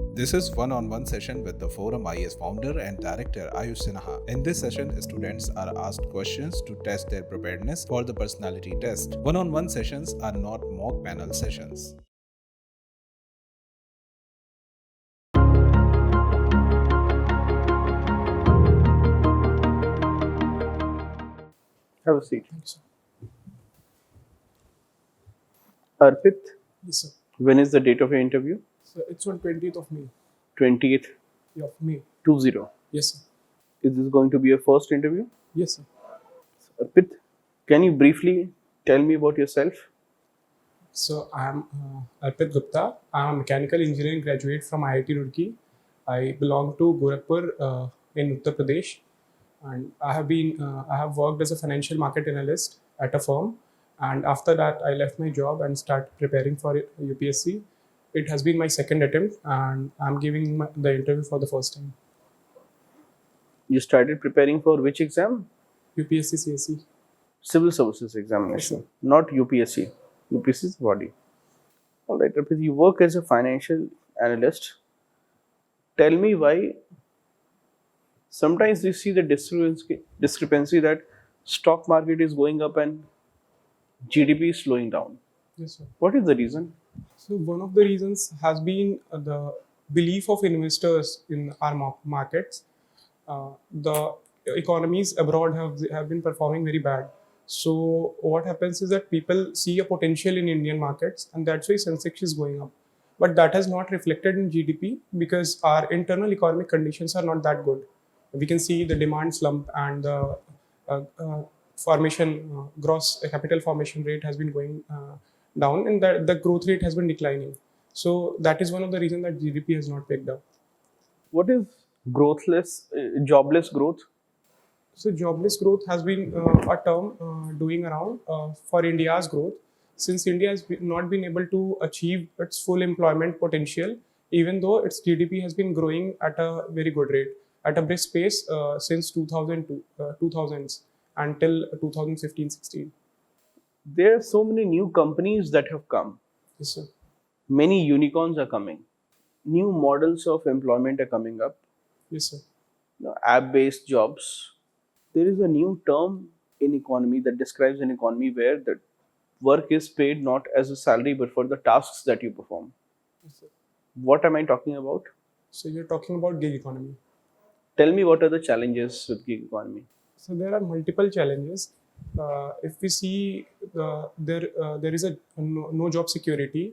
This is one-on-one session with the Forum IAS founder and director Ayush Sir. In this session, students are asked questions to test their preparedness for the personality test. One-on-one sessions are not mock panel sessions. Have a seat. Thanks, sir. Arpit, Yes, sir. when is the date of your interview? So it's on 20th of May. 20th, Of May. 20. Yes, sir. Is this going to be your first interview? Yes, sir. Arpit, can you briefly tell me about yourself? So I'm Arpit Gupta. I'm a mechanical engineering graduate from IIT Roorkee. I belong to Gorakhpur in Uttar Pradesh, and I have worked as a financial market analyst at a firm. And after that, I left my job and started preparing for UPSC. It has been my second attempt, and I'm giving the interview for the first time. You started preparing for which exam? UPSC CSE. Civil Services Examination, Yes, not UPSC. UPSC is body. All right, Arpit, you work as a financial analyst. Tell me why sometimes you see the discrepancy that stock market is going up and GDP is slowing down. Yes, sir. What is the reason? So one of the reasons has been the belief of investors in our markets. The economies abroad have been performing very bad. So what happens is that people see a potential in Indian markets, and that's why Sensex is going up. But that has not reflected in GDP because our internal economic conditions are not that good. We can see the demand slump and the gross capital formation rate has been going down, and that the growth rate has been declining. So that is one of the reasons that GDP has not picked up. What is jobless growth? So jobless growth has been a term doing around for India's growth, since India has not been able to achieve its full employment potential, even though its GDP has been growing at a very good rate, at a brisk pace since 2000s until 2015-16. There are so many new companies that have come. Yes, sir. Many unicorns are coming. New models of employment are coming up. Yes, sir. App-based jobs. There is a new term in economy that describes an economy where the work is paid not as a salary but for the tasks that you perform. Yes, sir. What am I talking about? So you're talking about gig economy. Tell me, what are the challenges with gig economy? So there are multiple challenges. If we see there is a no job security.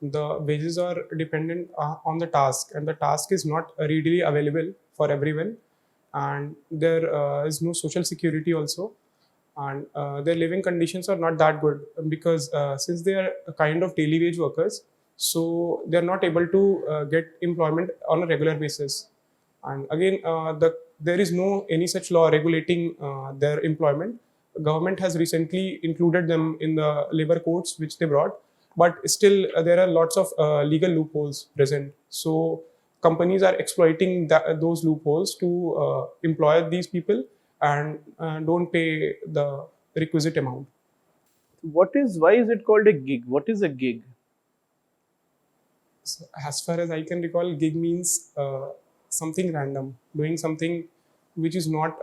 The wages are dependent on the task, and the task is not readily available for everyone. And there is no social security also, and their living conditions are not that good because since they are a kind of daily wage workers, so they are not able to get employment on a regular basis. And again, there is no any such law regulating their employment. Government has recently included them in the labor codes which they brought, but still there are lots of legal loopholes present. So companies are exploiting those loopholes to employ these people and don't pay the requisite amount. Why is it called a gig? What is a gig? So as far as I can recall, gig means something random, doing something which is not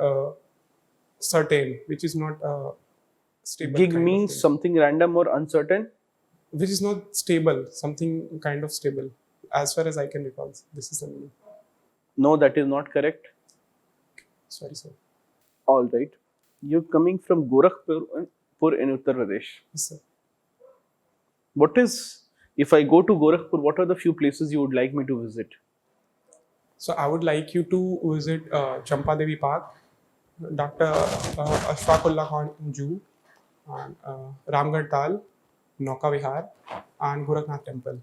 certain, which is not stable. Gig kind of means thing. something random or uncertain. Which is not stable, something kind of stable. As far as I can recall, this is the meaning. No, that is not correct. Sorry, sir. All right. You're coming from Gorakhpur in Uttar Pradesh. Yes, sir. If I go to Gorakhpur, what are the few places you would like me to visit? So I would like you to visit Champa Devi Park, Dr. Ashfaqullah Khan Zoo, and Ramgarh Tal, Nauka Vihar, and Gorakhnath Temple.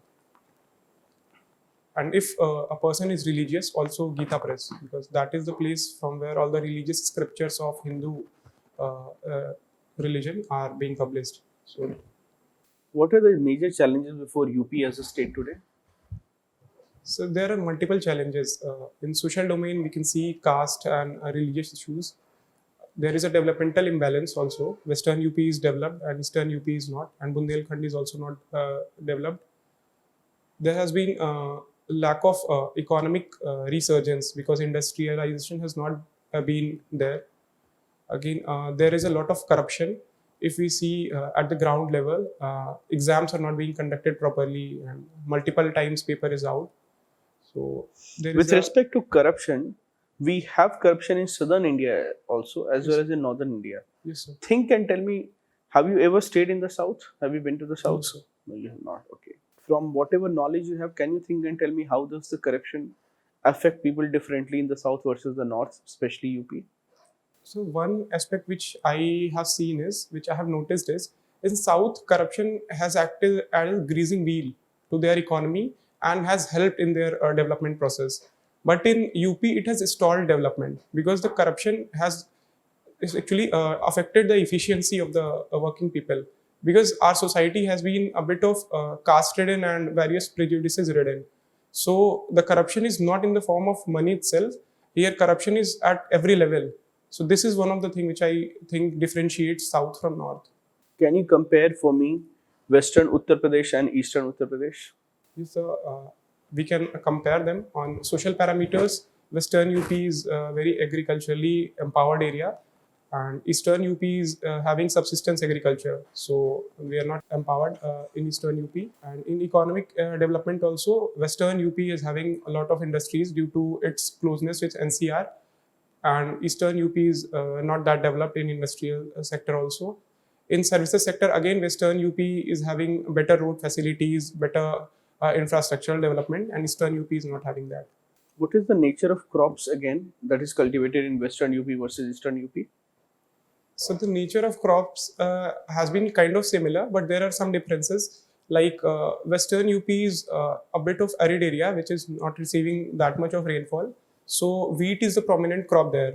And if a person is religious, also Gita Press, because that is the place from where all the religious scriptures of Hindu religion are being published. So, What are the major challenges before UP as a state today? so there are multiple challenges. In social domain, we can see caste and religious issues. There is a developmental imbalance also. Western UP is developed and Eastern UP is not, and Bundelkhand is also not developed. There has been lack of economic resurgence because industrialization has not been there. Again, there is a lot of corruption. If we see at the ground level, exams are not being conducted properly, and multiple times paper is out. So there is With a respect to corruption, we have corruption in southern India also, as well yes, as in northern India. yes sir. Think and tell me, have you ever stayed in the south? Have you been to the No south? sir. No, you have not. Okay. From whatever knowledge you have, can you think and tell me how does the corruption affect people differently in the south versus the north, especially UP? So one aspect which I have seen is, which I have noticed is, in South, corruption has acted as a greasing wheel to their economy and has helped in their development process. But in UP, it has stalled development because the corruption has is actually affected the efficiency of the working people, because our society has been a bit of caste ridden and various prejudices ridden. So the corruption is not in the form of money itself. Here corruption is at every level. So this is one of the things which I think differentiates south from north. Can you compare for me western Uttar Pradesh and eastern Uttar Pradesh? Yes, so we can compare them on social parameters. Western UP is a very agriculturally empowered area, and Eastern UP is having subsistence agriculture. So we are not empowered in Eastern UP. And in economic development also, Western UP is having a lot of industries due to its closeness with NCR, and Eastern UP is not that developed in industrial sector also. In services sector, again, Western UP is having better road facilities, better infrastructural development, and Eastern UP is not having that. What is the nature of crops again that is cultivated in western UP versus eastern UP? So the nature of crops has been kind of similar, but there are some differences. Like Western UP is a bit of arid area, which is not receiving that much of rainfall. So wheat is the prominent crop there,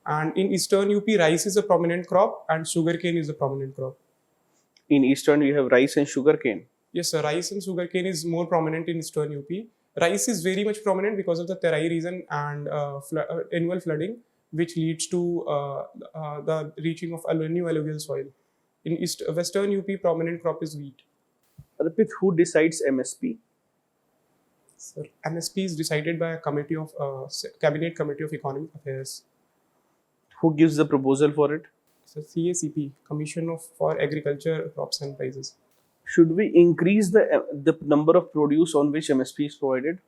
and in Eastern UP, rice is a prominent crop, and sugarcane is a prominent crop. In eastern, you have rice and sugarcane. Yes, sir. Rice and sugarcane is more prominent in Eastern UP. Rice is very much prominent because of the Terai region and annual flooding, which leads to the reaching of new alluvial soil. In Western UP, prominent crop is wheat. Arpit, who decides MSP? Sir, MSP is decided by a committee of Cabinet Committee of Economic Affairs. Who gives the proposal for it? So CACP, Commission of for Agriculture, Crops and Prices. Should we increase the number of produce on which MSP is provided?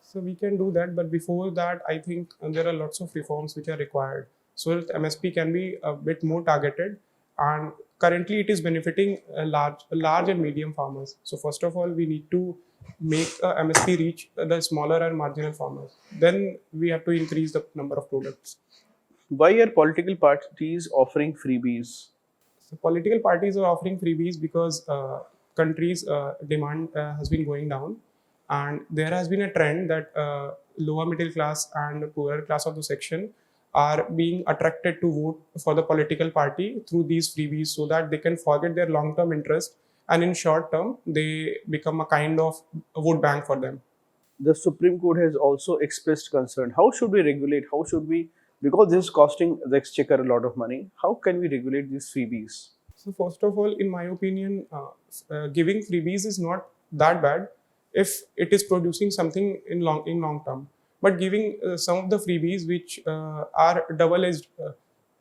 So we can do that, but before that, I think there are lots of reforms which are required so that MSP can be a bit more targeted. And currently, it is benefiting large and medium farmers. So first of all, we need to make MSP reach the smaller and marginal farmers. Then we have to increase the number of products. Why are political parties offering freebies? So political parties are offering freebies because countries' demand has been going down, and there has been a trend that lower middle class and poorer class of the section are being attracted to vote for the political party through these freebies, so that they can forget their long-term interest, and in short term they become a kind of vote bank for them. The Supreme Court has also expressed concern. How should we regulate? How should we? Because this is costing the exchequer a lot of money. How can we regulate these freebies? So first of all, in my opinion, giving freebies is not that bad if it is producing something in long term. But giving some of the freebies which are double-edged,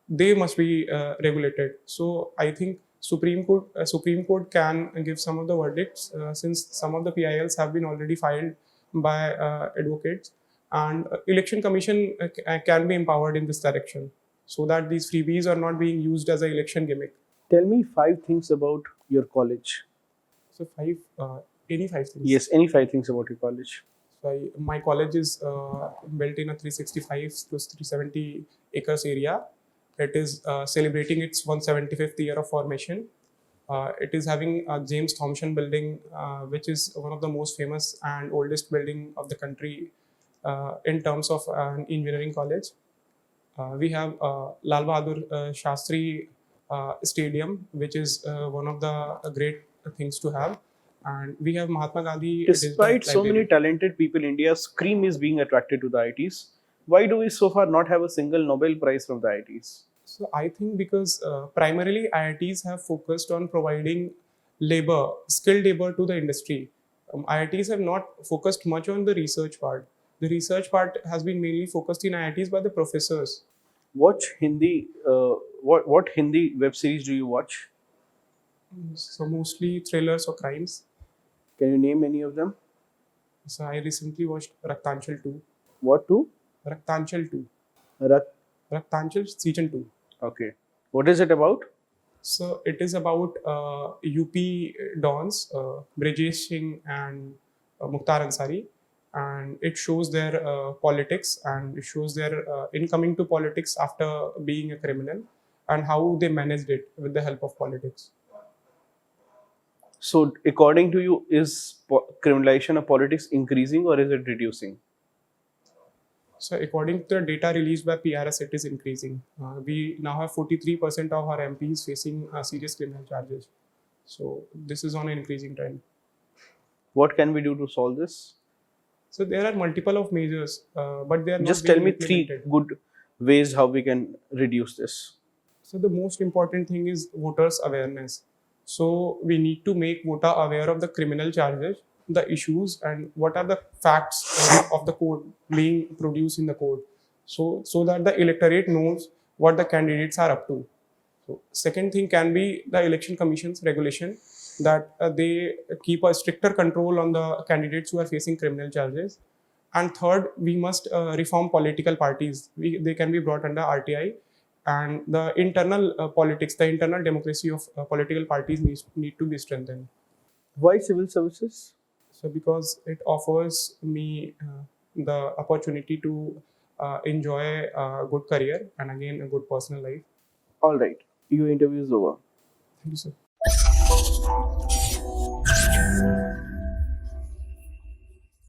they must be regulated. So I think Supreme Court can give some of the verdicts, since some of the PILs have been already filed by advocates, and Election Commission can be empowered in this direction, so that these freebies are not being used as an election gimmick. Tell me 5 things about your college. So any five things. Yes, any 5 things about your college. So my college is built in a 365 to 370 acres area. It is celebrating its 175th year of formation. It is having a James Thomson building, which is one of the most famous and oldest building of the country in terms of an engineering college. We have Lal Bahadur Shastri Stadium, which is one of the great things to have. And we have Mahatma Gandhi. Despite so many talented people, India's cream is being attracted to the IITs. Why do we so far not have a single Nobel Prize from the IITs? So I think because primarily IITs have focused on providing skilled labor to the industry. IITs have not focused much on the research part. The research part has been mainly focused in IITs by the professors. Watch Hindi. What Hindi web series do you watch? So mostly thrillers or crimes. Can you name any of them? So I recently watched Raktanchal 2. What to? Raktanchal 2. Rak. Raktanchal season 2. Okay. What is it about? So it is about UP dons, Brijesh Singh and Mukhtar Ansari, and it shows their politics, and it shows their incoming to politics after being a criminal, and how they managed it with the help of politics. So, according to you, is criminalization of politics increasing or is it reducing? So according to the data released by PRS, it is increasing. We now have 43% of our MPs facing serious criminal charges. So this is on an increasing trend. What can we do to solve this? So there are multiple of measures, but they are not Just tell being me three implemented. good ways how we can reduce this. So the most important thing is voters' awareness. So we need to make voter aware of the criminal charges, the issues, and what are the facts of the code being produced in the code. So that the electorate knows what the candidates are up to. So second thing can be the election commission's regulation, that they keep a stricter control on the candidates who are facing criminal charges. And third, we must reform political parties. They can be brought under RTI, and the internal politics, the internal democracy of political parties need to be strengthened. Why civil services? So because it offers me the opportunity to enjoy a good career and again a good personal life. All right, your interview is over. Thank you, sir.